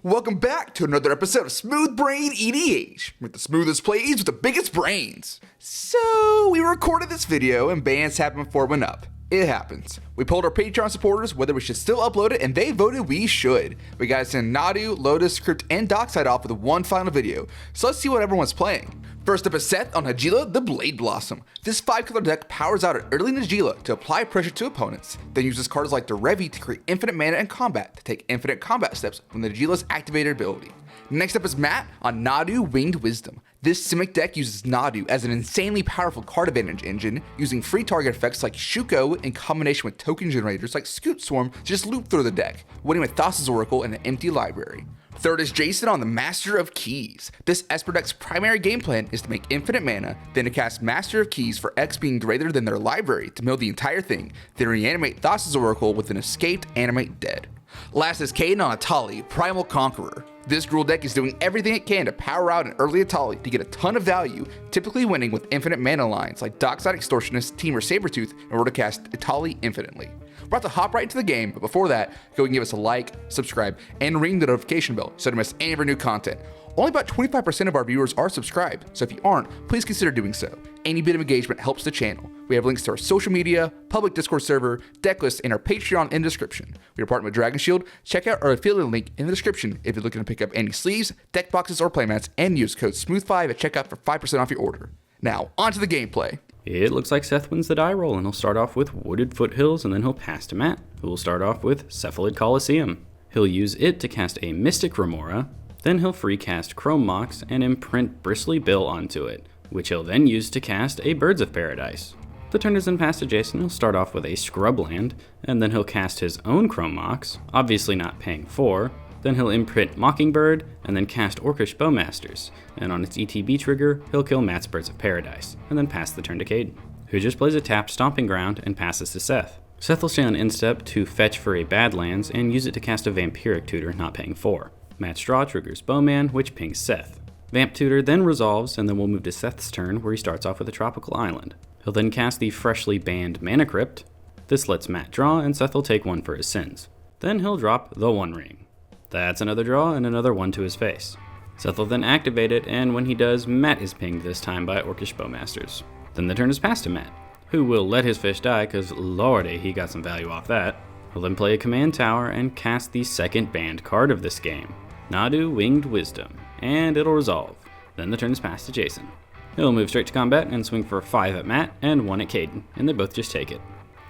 Welcome back to another episode of SmoothBrainEDH, with the smoothest plays with the biggest brains. So, we recorded this video and bans happened before it went up. It happens. We polled our Patreon supporters whether we should still upload it, and they voted we should. We got to send Nadu, Lotus, Crypt, and Dockside off with one final video. So let's see what everyone's playing. First up is Seth on Najeela, the Blade Blossom. This 5-color deck powers out an early Najeela to apply pressure to opponents, then uses cards like the Revi to create infinite mana in combat to take infinite combat steps when the Najeela's activated ability. Next up is Matt on Nadu, Winged Wisdom. This Simic deck uses Nadu as an insanely powerful card advantage engine, using free target effects like Shuko in combination with token generators like Scoot Swarm to just loop through the deck, winning with Thassa's Oracle and an empty library. Third is Jason on the Master of Keys. This Esper deck's primary game plan is to make infinite mana, then to cast Master of Keys for X being greater than their library to mill the entire thing, then reanimate Thassa's Oracle with an escaped animate dead. Last is Caden on Etali, Primal Conqueror. This Gruul deck is doing everything it can to power out an early Etali to get a ton of value, typically winning with infinite mana lines like Dockside Extortionist, Teamer Sabretooth in order to cast Etali infinitely. We're about to hop right into the game, but before that, go and give us a like, subscribe, and ring the notification bell so you don't miss any of our new content. Only about 25% of our viewers are subscribed, so if you aren't, please consider doing so. Any bit of engagement helps the channel. We have links to our social media, public Discord server, deck list, and our Patreon in the description. We are partnered with Dragon Shield. Check out our affiliate link in the description if you're looking to pick up any sleeves, deck boxes, or playmats, and use code SMOOTH5 at checkout for 5% off your order. Now, on to the gameplay. It looks like Seth wins the die roll, and he'll start off with Wooded Foothills, and then he'll pass to Matt, who will start off with Cephalid Coliseum. He'll use it to cast a Mystic Remora, then he'll free cast Chrome Mox and imprint Bristly Bill onto it, which he'll then use to cast a Birds of Paradise. The turn is then passed to Jason. He'll start off with a Scrubland, and then he'll cast his own Chrome Mox, obviously not paying 4. Then he'll imprint Mockingbird, and then cast Orcish Bowmasters, and on its ETB trigger, he'll kill Matt's Birds of Paradise, and then pass the turn to Caden, who just plays a tapped Stomping Ground and passes to Seth. Seth will stay on instep to fetch for a Badlands, and use it to cast a Vampiric Tutor, not paying 4. Matt's draw triggers Bowman, which pings Seth. Vamp Tutor then resolves, and then we'll move to Seth's turn, where he starts off with a Tropical Island. He'll then cast the freshly banned Mana Crypt. This lets Matt draw, and Seth will take 1 for his sins. Then he'll drop the One Ring. That's another draw and another 1 to his face. Seth will then activate it, and when he does, Matt is pinged this time by Orcish Bowmasters. Then the turn is passed to Matt, who will let his fish die, cause lordy, he got some value off that. He'll then play a Command Tower and cast the second banned card of this game, Nadu, Winged Wisdom, and it'll resolve. Then the turn is passed to Jason. He'll move straight to combat and swing for 5 at Matt and 1 at Caden, and they both just take it.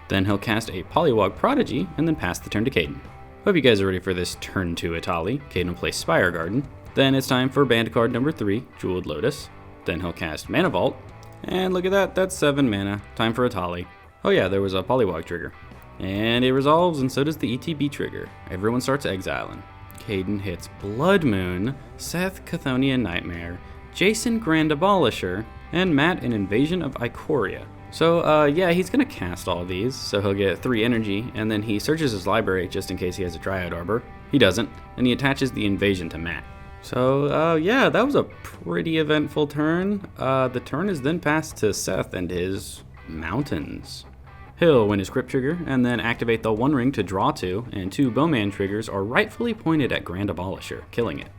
Then he'll cast a Polywog Prodigy and then pass the turn to Caden. Hope you guys are ready for this turn 2 Etali. Caden will play Spire Garden. Then it's time for banned card number 3, Jeweled Lotus. Then he'll cast Mana Vault. And look at that, that's 7 mana. Time for Etali. Oh yeah, there was a Polywog trigger. And it resolves, and so does the ETB trigger. Everyone starts exiling. Caden hits Blood Moon, Seth Chthonian Nightmare, Jason Grand Abolisher, and Matt an Invasion of Ikoria. So yeah, he's gonna cast all these, so he'll get 3 energy, and then he searches his library just in case he has a Dryad Arbor. He doesn't, and he attaches the Invasion to Matt. So yeah, that was a pretty eventful turn. The turn is then passed to Seth and his mountains. He'll win his Crypt trigger, and then activate the One Ring to draw 2, and 2 Bowman triggers are rightfully pointed at Grand Abolisher, killing it.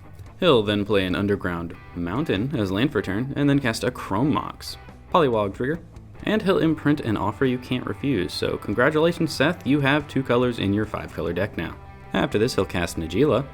He'll then play an Underground Mountain as land for turn, and then cast a Chrome Mox, Polywog trigger, and he'll imprint an Offer You Can't Refuse, so congratulations Seth, you have 2 colors in your 5-color deck now. After this he'll cast Najeela,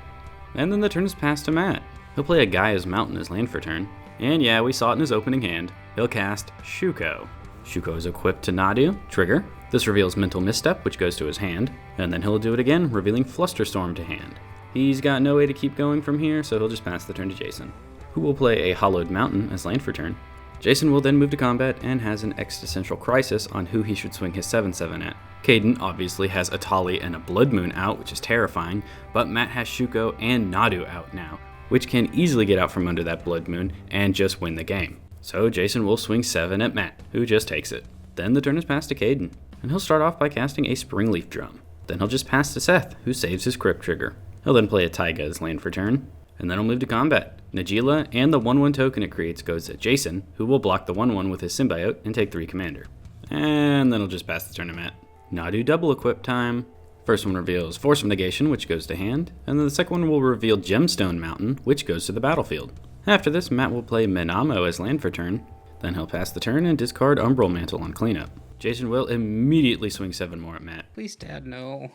and then the turn is passed to Matt. He'll play a Gaia's Mountain as land for turn, and yeah, we saw it in his opening hand, he'll cast Shuko. Shuko is equipped to Nadu, trigger. This reveals Mental Misstep, which goes to his hand, and then he'll do it again, revealing Flusterstorm to hand. He's got no way to keep going from here, so he'll just pass the turn to Jason, who will play a Hollowed Mountain as land for turn. Jason will then move to combat and has an existential crisis on who he should swing his 7/7 at. Caden obviously has Etali and a Blood Moon out, which is terrifying, but Matt has Shuko and Nadu out now, which can easily get out from under that Blood Moon and just win the game. So Jason will swing 7 at Matt, who just takes it. Then the turn is passed to Caden, and he'll start off by casting a Springleaf Drum. Then he'll just pass to Seth, who saves his Crypt trigger. He'll then play a Taiga as land for turn, and then he'll move to combat. Najeela and the 1/1 token it creates goes to Jason, who will block the 1/1 with his Symbiote and take 3 commander. And then he'll just pass the turn to Matt. Nadu double equip time. First one reveals Force of Negation, which goes to hand, and then the second one will reveal Gemstone Mountain, which goes to the battlefield. After this, Matt will play Menamo as land for turn, then he'll pass the turn and discard Umbral Mantle on cleanup. Jason will immediately swing 7 more at Matt. Please, Dad, no.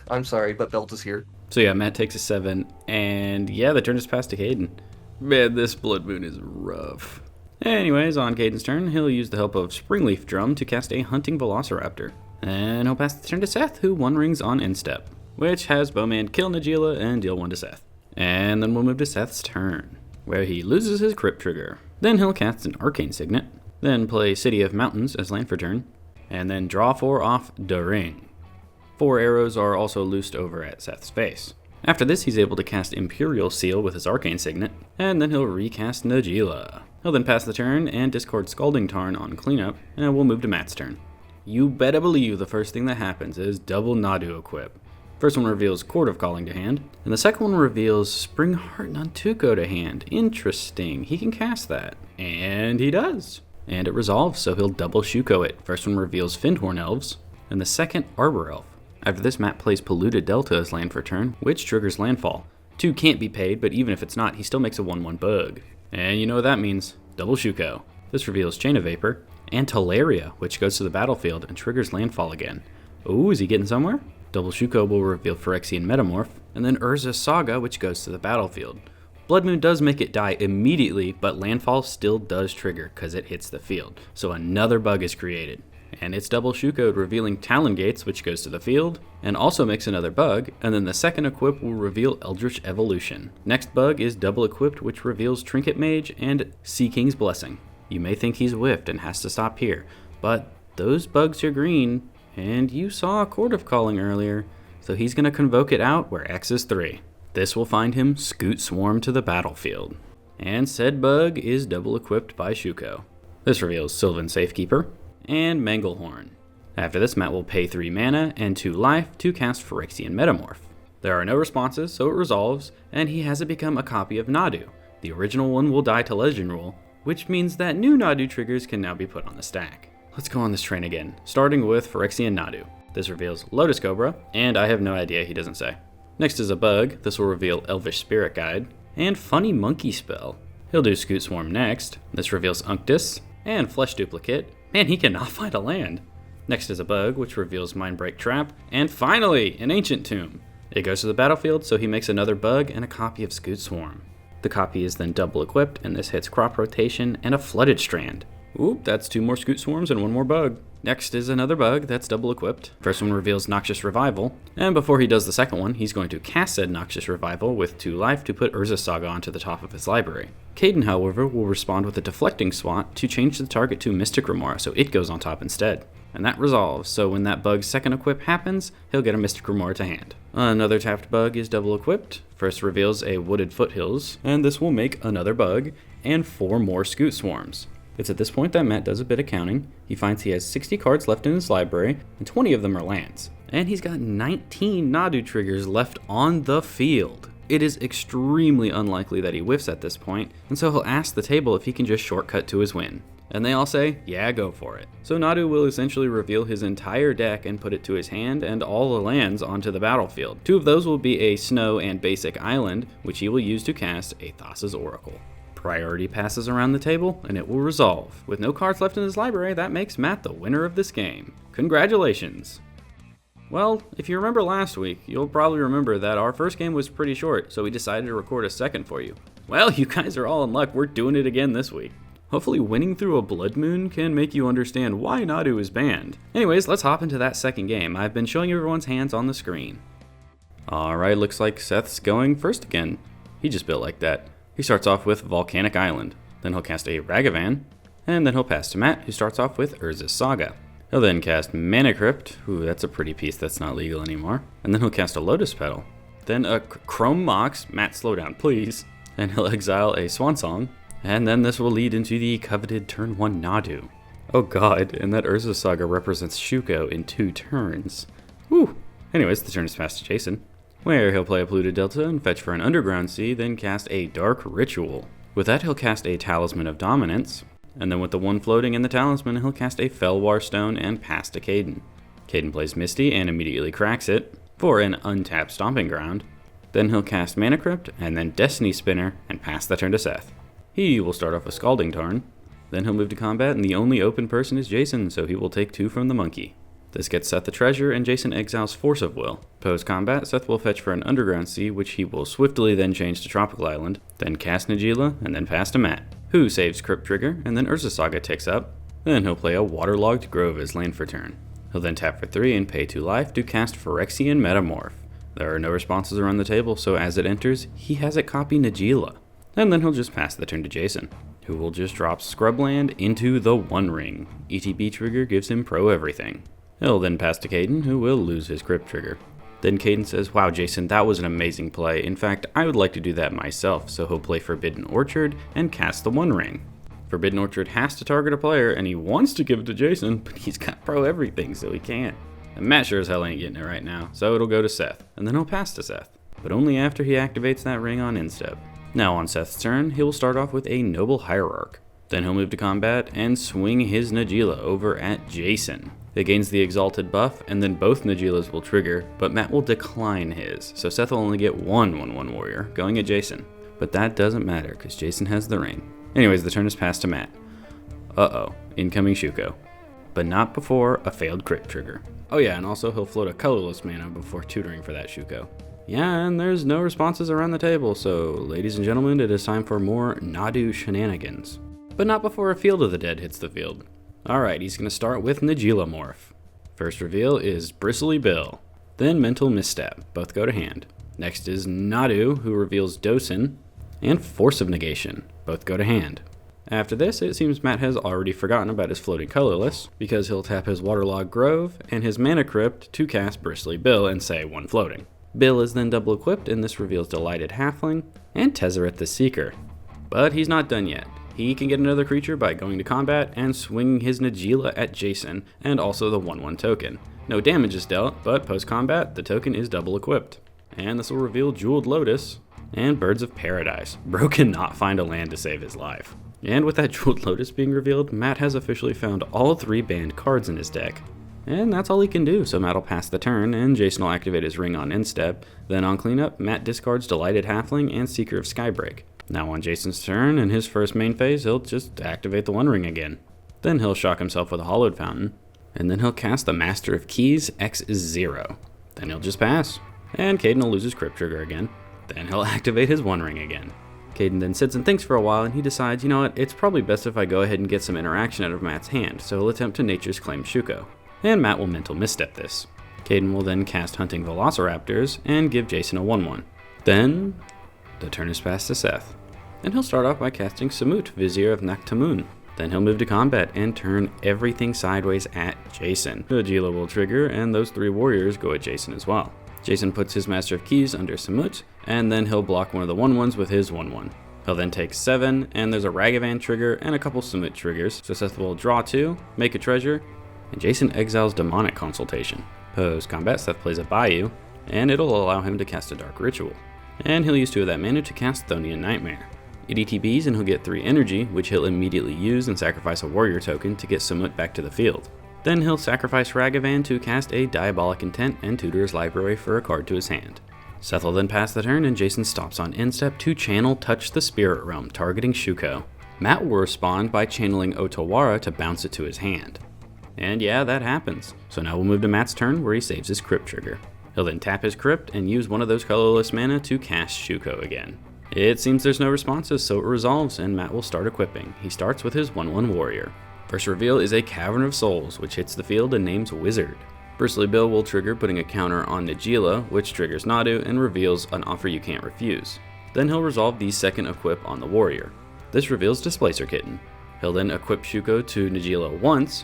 I'm sorry, but Belt is here. So yeah, Matt takes a 7, and yeah, the turn is passed to Caden. Man, this Blood Moon is rough. Anyways, on Caden's turn, he'll use the help of Springleaf Drum to cast a Hunting Velociraptor. And he'll pass the turn to Seth, who one rings on Instep, which has Bowman kill Najeela and deal 1 to Seth. And then we'll move to Seth's turn, where he loses his Crypt Trigger. Then he'll cast an Arcane Signet, then play City of Mountains as land for turn, and then draw 4 off the ring. 4 arrows are also loosed over at Seth's face. After this, he's able to cast Imperial Seal with his Arcane Signet, and then he'll recast Najeela. He'll then pass the turn and discard Scalding Tarn on cleanup, and we'll move to Matt's turn. You better believe the first thing that happens is double Nadu equip. First one reveals Chord of Calling to hand, and the second one reveals Spring Heart Nantuko to hand. Interesting, he can cast that. And he does. And it resolves, so he'll double Shuko it. First one reveals Findhorn Elves, and the second Arbor Elf. After this, Matt plays Polluted Delta as land for turn, which triggers landfall. 2 can't be paid, but even if it's not, he still makes a 1/1 bug. And you know what that means, double Shuko. This reveals Chain of Vapor, and Teleria, which goes to the battlefield and triggers landfall again. Ooh, is he getting somewhere? Double Shuko will reveal Phyrexian Metamorph, and then Urza's Saga, which goes to the battlefield. Blood Moon does make it die immediately, but landfall still does trigger because it hits the field, so another bug is created. And it's double Shuko revealing Talon Gates, which goes to the field, and also makes another bug, and then the second equip will reveal Eldritch Evolution. Next bug is double equipped, which reveals Trinket Mage and Sea King's Blessing. You may think he's whiffed and has to stop here, but those bugs are green, and you saw a Chord of Calling earlier, so he's going to convoke it out where X is 3. This will find him Scoot Swarm to the battlefield. And said bug is double equipped by Shuko. This reveals Sylvan Safekeeper and Manglehorn. After this, Matt will pay 3 mana and 2 life to cast Phyrexian Metamorph. There are no responses, so it resolves, and he has it become a copy of Nadu. The original one will die to Legend Rule, which means that new Nadu triggers can now be put on the stack. Let's go on this train again, starting with Phyrexian Nadu. This reveals Lotus Cobra, and I have no idea, he doesn't say. Next is a bug. This will reveal Elvish Spirit Guide, and Funny Monkey Spell. He'll do Scoot Swarm next. This reveals Unctus, and Flesh Duplicate. Man, he cannot find a land. Next is a bug, which reveals Mindbreak Trap, and finally, an Ancient Tomb. It goes to the battlefield, so he makes another bug and a copy of Scoot Swarm. The copy is then double equipped, and this hits Crop Rotation and a Flooded Strand. Oop, that's 2 more Scoot Swarms and 1 more bug. Next is another bug that's double equipped. First one reveals Noxious Revival, and before he does the second one, he's going to cast said Noxious Revival with 2 life to put Urza's Saga onto the top of his library. Caden, however, will respond with a Deflecting Swat to change the target to Mystic Remora, so it goes on top instead. And that resolves, so when that bug's second equip happens, he'll get a Mystic Remora to hand. Another tapped bug is double equipped. First reveals a Wooded Foothills, and this will make another bug, and 4 more Scoot Swarms. It's at this point that Matt does a bit of counting. He finds he has 60 cards left in his library, and 20 of them are lands. And he's got 19 Nadu triggers left on the field. It is extremely unlikely that he whiffs at this point, and so he'll ask the table if he can just shortcut to his win. And they all say, yeah, go for it. So Nadu will essentially reveal his entire deck and put it to his hand and all the lands onto the battlefield. 2 of those will be a Snow and Basic Island, which he will use to cast a Thassa's Oracle. Priority passes around the table, and it will resolve. With no cards left in his library, that makes Matt the winner of this game. Congratulations! Well, if you remember last week, you'll probably remember that our first game was pretty short, so we decided to record a second for you. Well, you guys are all in luck, we're doing it again this week. Hopefully winning through a Blood Moon can make you understand why Nadu is banned. Anyways, let's hop into that second game. I've been showing everyone's hands on the screen. Alright, looks like Seth's going first again. He just built like that. He starts off with Volcanic Island, then he'll cast a Ragavan, and then he'll pass to Matt, who starts off with Urza's Saga. He'll then cast Mana Crypt, ooh, that's a pretty piece that's not legal anymore, and then he'll cast a Lotus Petal, then a Chrome Mox, Matt slow down please, and he'll exile a Swansong, and then this will lead into the coveted turn 1 Nadu. Oh god, and that Urza's Saga represents Shuko in 2 turns. Whew. Anyways, the turn is passed to Jason, where he'll play a Polluted Delta and fetch for an Underground Sea, then cast a Dark Ritual. With that, he'll cast a Talisman of Dominance, and then with the 1 floating in the Talisman, he'll cast a Felwar Stone and pass to Caden. Caden plays Misty and immediately cracks it for an untapped Stomping Ground. Then he'll cast Mana Crypt and then Destiny Spinner and pass the turn to Seth. He will start off with Scalding Tarn. Then he'll move to combat, and the only open person is Jason, so he will take 2 from the monkey. This gets Seth the treasure, and Jason exiles Force of Will. Post-combat, Seth will fetch for an Underground Sea, which he will swiftly then change to Tropical Island, then cast Najeela, and then pass to Matt, who saves Crypt Trigger, and then Urza Saga ticks up. Then he'll play a Waterlogged Grove as land for turn. He'll then tap for 3 and pay 2 life to cast Phyrexian Metamorph. There are no responses around the table, so as it enters, he has it copy Najeela. And then he'll just pass the turn to Jason, who will just drop Scrubland into the One Ring. ETB trigger gives him pro everything. He'll then pass to Caden, who will lose his Crypt Trigger. Then Caden says, "Wow, Jason, that was an amazing play. In fact, I would like to do that myself," so he'll play Forbidden Orchard and cast the One Ring. Forbidden Orchard has to target a player, and he wants to give it to Jason, but he's got pro everything, so he can't. And Matt sure as hell ain't getting it right now, so it'll go to Seth, and then he'll pass to Seth, but only after he activates that ring on instep. Now on Seth's turn, he will start off with a Noble Hierarch. Then he'll move to combat and swing his Najeela over at Jason. It gains the Exalted buff, and then both Najeelas will trigger, but Matt will decline his, so Seth will only get one 1/1 warrior, going at Jason. But that doesn't matter, because Jason has the ring. Anyways, the turn is passed to Matt. Uh-oh, incoming Shuko. But not before a failed Crypt Trigger. Oh yeah, and also he'll float a colorless mana before tutoring for that Shuko. Yeah, and there's no responses around the table, so ladies and gentlemen, it is time for more Nadu shenanigans. But not before a Field of the Dead hits the field. Alright, he's going to start with Najeela Morph. First reveal is Bristly Bill, then Mental Misstep, both go to hand. Next is Nadu, who reveals Dosen, and Force of Negation, both go to hand. After this, it seems Matt has already forgotten about his floating colorless, because he'll tap his Waterlogged Grove and his Mana Crypt to cast Bristly Bill and say one floating. Bill is then double equipped, and this reveals Delighted Halfling and Tezzeret the Seeker. But he's not done yet. He can get another creature by going to combat and swinging his Najeela at Jason, and also the 1/1 token. No damage is dealt, but post-combat, the token is double equipped. And this will reveal Jeweled Lotus and Birds of Paradise. Bro cannot find a land to save his life. And with that Jeweled Lotus being revealed, Matt has officially found all 3 banned cards in his deck. And that's all he can do, so Matt will pass the turn, and Jason will activate his ring on instep. Then on cleanup, Matt discards Delighted Halfling and Seeker of Skybreak. Now on Jason's turn, in his first main phase, he'll just activate the One Ring again. Then he'll shock himself with a Hollowed Fountain, and then he'll cast the Master of Keys X is 0. Then he'll just pass, and Caden will lose his Crypt Trigger again. Then he'll activate his One Ring again. Caden then sits and thinks for a while, and he decides, you know what, it's probably best if I go ahead and get some interaction out of Matt's hand, so he'll attempt to Nature's Claim Shuko. And Matt will Mental Misstep this. Caden will then cast Hunting Velociraptors and give Jason a 1/1. Then, the turn is passed to Seth. And he'll start off by casting Samut, Vizier of Naktamun. Then he'll move to combat and turn everything sideways at Jason. Najeela will trigger, and those 3 warriors go at Jason as well. Jason puts his Master of Keys under Samut, and then he'll block one of the 1/1s with his 1/1. He'll then take 7, and there's a Ragavan trigger and a couple Samut triggers, so Seth will draw 2, make a treasure, and Jason exiles Demonic Consultation. Post-combat, Seth plays a Bayou, and it'll allow him to cast a Dark Ritual. And he'll use 2 of that mana to cast Thonian Nightmare. It ETBs, and he'll get 3 energy, which he'll immediately use and sacrifice a warrior token to get Samut back to the field. Then he'll sacrifice Ragavan to cast a Diabolic Intent and tutor his library for a card to his hand. Seth will then pass the turn, and Jason stops on instep to channel Touch the Spirit Realm, targeting Shuko. Matt will respond by channeling Otawara to bounce it to his hand. And yeah, that happens. So now we'll move to Matt's turn, where he saves his Crypt Trigger. He'll then tap his Crypt and use one of those colorless mana to cast Shuko again. It seems there's no responses, so it resolves, and Matt will start equipping. He starts with his 1/1 warrior. First reveal is a Cavern of Souls, which hits the field and names Wizard. Bristly Bill will trigger, putting a counter on Najeela, which triggers Nadu and reveals an offer you can't refuse. Then he'll resolve the second equip on the warrior. This reveals Displacer Kitten. He'll then equip Shuko to Najeela once,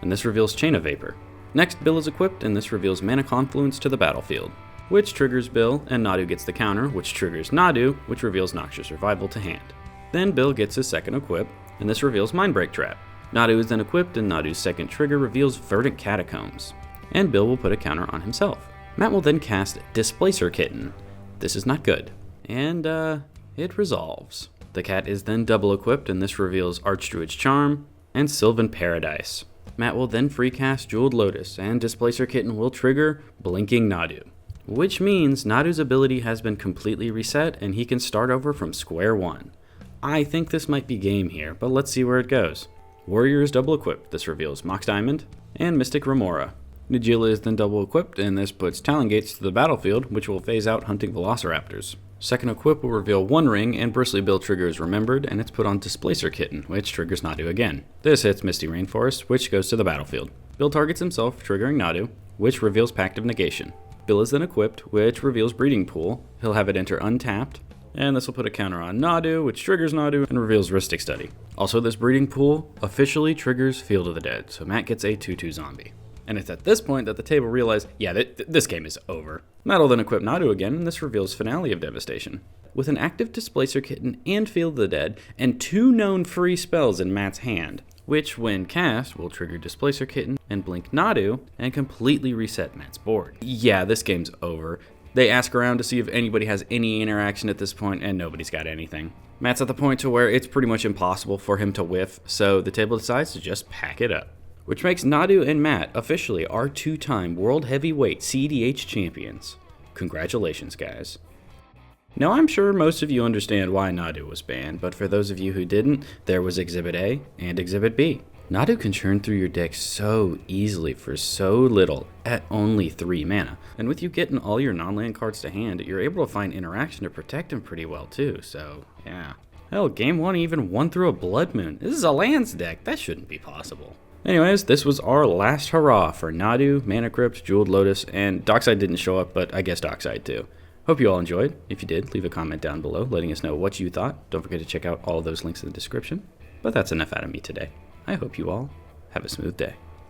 and this reveals Chain of Vapor. Next, Bill is equipped, and this reveals Mana Confluence to the battlefield, which triggers Bill, and Nadu gets the counter, which triggers Nadu, which reveals Noxious Revival to hand. Then Bill gets his second equip, and this reveals Mindbreak Trap. Nadu is then equipped, and Nadu's second trigger reveals Verdant Catacombs, and Bill will put a counter on himself. Matt will then cast Displacer Kitten. This is not good, and it resolves. The cat is then double equipped, and this reveals Archdruid's Charm and Sylvan Paradise. Matt will then free cast Jeweled Lotus, and Displacer Kitten will trigger Blinking Nadu. Which means Nadu's ability has been completely reset, and he can start over from square one. I think this might be game here, but let's see where it goes. Warrior is double equipped. This reveals Mox Diamond and Mystic Remora. Najeela is then double equipped, and this puts Talon Gates to the battlefield, which will phase out hunting Velociraptors. Second equip will reveal One Ring, and Bristly Bill trigger is remembered, and it's put on Displacer Kitten, which triggers Nadu again. This hits Misty Rainforest, which goes to the battlefield. Bill targets himself, triggering Nadu, which reveals Pact of Negation. Bill is then equipped, which reveals Breeding Pool. He'll have it enter untapped, and this will put a counter on Nadu, which triggers Nadu and reveals Rhystic Study. Also, this Breeding Pool officially triggers Field of the Dead, so Matt gets a 2/2 zombie. And it's at this point that the table realized, yeah, this game is over. Matt will then equip Nadu again, and this reveals Finale of Devastation. With an active Displacer Kitten and Field of the Dead, and 2 known free spells in Matt's hand, which when cast will trigger Displacer Kitten and blink Nadu, and completely reset Matt's board. Yeah, this game's over. They ask around to see if anybody has any interaction at this point, and nobody's got anything. Matt's at the point to where it's pretty much impossible for him to whiff, so the table decides to just pack it up. Which makes Nadu and Matt officially our 2-time World Heavyweight cEDH champions. Congratulations, guys. Now, I'm sure most of you understand why Nadu was banned, but for those of you who didn't, there was Exhibit A and Exhibit B. Nadu can churn through your deck so easily for so little, at only 3 mana. And with you getting all your non-land cards to hand, you're able to find interaction to protect him pretty well too, so yeah. Hell, game 1 even won through a Blood Moon. This is a lands deck, that shouldn't be possible. Anyways, this was our last hurrah for Nadu, Mana Crypt, Jeweled Lotus, and Dockside didn't show up, but I guess Dockside too. Hope you all enjoyed. If you did, leave a comment down below letting us know what you thought. Don't forget to check out all of those links in the description. But that's enough out of me today. I hope you all have a smooth day.